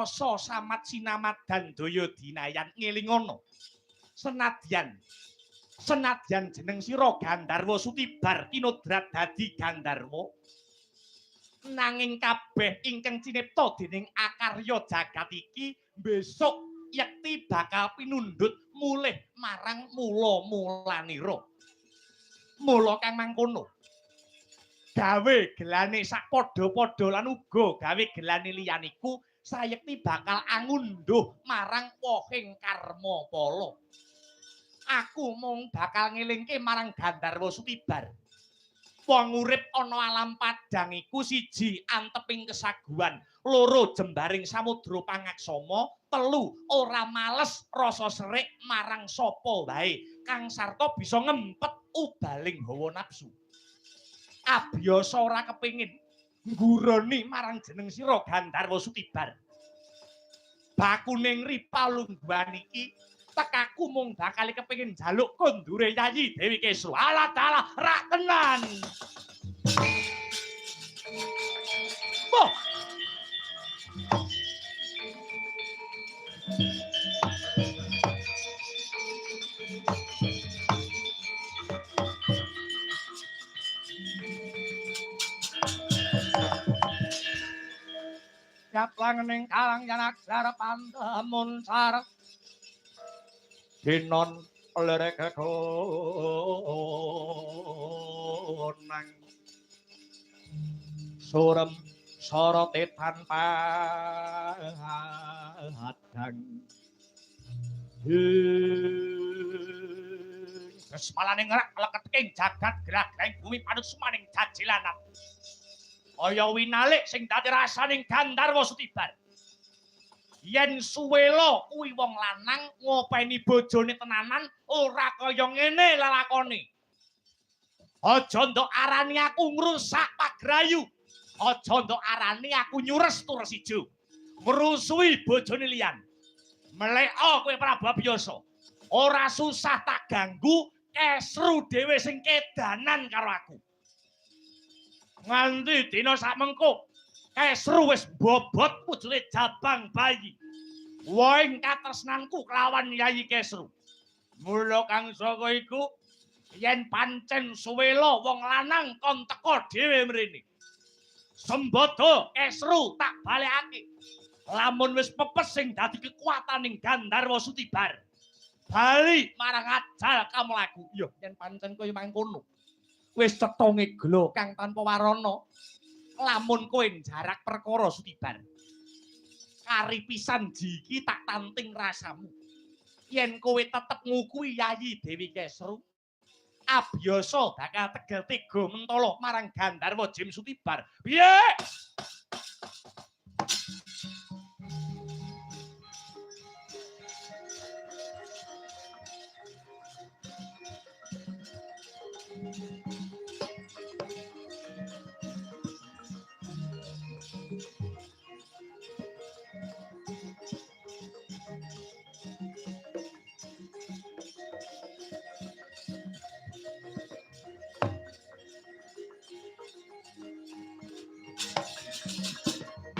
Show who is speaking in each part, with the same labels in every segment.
Speaker 1: rasa samat sinamat dan daya dinayan ngelingono. Senadyan jeneng sira Gandharwa Sutibar kinodrat dadi Gandharwa nanging kabeh ingkang cinipta dening akarya jagat iki besok yekti bakal pinundhut mulih marang mula-mulanira. Mula kang mangkono gawe gelane sakpadha-padha lan uga gawe gelane liyaniku sayekti bakal angunduh marang wohing karma pala. Aku mung bakal ngelingke marang Gandharwa Sutibar. Wong urip ana alam padang iku siji anteping kesaguhan, loro jembaring samudra pangaksama, telu ora males rasa serik marang sapa wae kang sarta bisa ngempet ubaling hawa nafsu. Abiyasa ora kepengin ngguroni marang jeneng sira Gandharwa Sutibar. Bakuning ripalungguhan iki tekaku mung bakal kepengin njaluk kondure Yayi Dewi Kesru. Alah dalah rak tenan. Boh. Japlangening kalang yanak sarep pandamun sarep dinon lerek konang surem sorote tanpa hadang Kesmalane ngerak leketing jagat gerah-gerahing bumi panut sumaning jajilanan kaya winalik sing dadi rasaning Gandharwa Sutibar. Yen suwela kuwi wong lanang ngopeni bojone tenanan ora kaya ngene lelakone. Aja ndok arani aku ngrusak pagrayu. Aja ndok arani aku nyures tures ijo. Ngrusui bojone liyan. Meleka kowe Prabu Abiyasa. Ora susah tak ganggu, Kesru dhewe sing kedanan karo aku. Nganti dina sakmengko Kesru wis bobot wujude jabang bayi. Woing katresnanku kelawan Yayi Kesru. Mula kang saka iku yen pancen suwela wong lanang kon teka dhewe mrene. Sembada Kesru tak balekake. Lamun wis pepes sing dadi kekuataning Gandharwa Sutibar. Bali marang ajal kamlaku. Yo yen pancen kaya mangkono. Wis cetonge glo kang tanpa warana. Lamun kowe jarak perkara Sutibar. Kari pisan jiki tak tanting rasamu. Yen kowe tetep ngukui Yayi Dewi Kesru, Abiyasa bakal tegel tega mentala marang Gandharwa Jim Sutibar. Piye?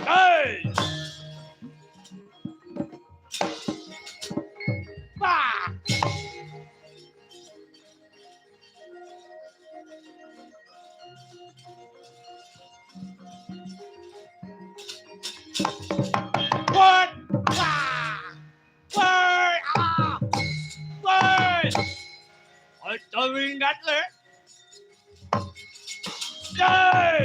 Speaker 1: Hey! Bah! What? Bah! Woi! Ah! Woi! Aja wingat le. Hey!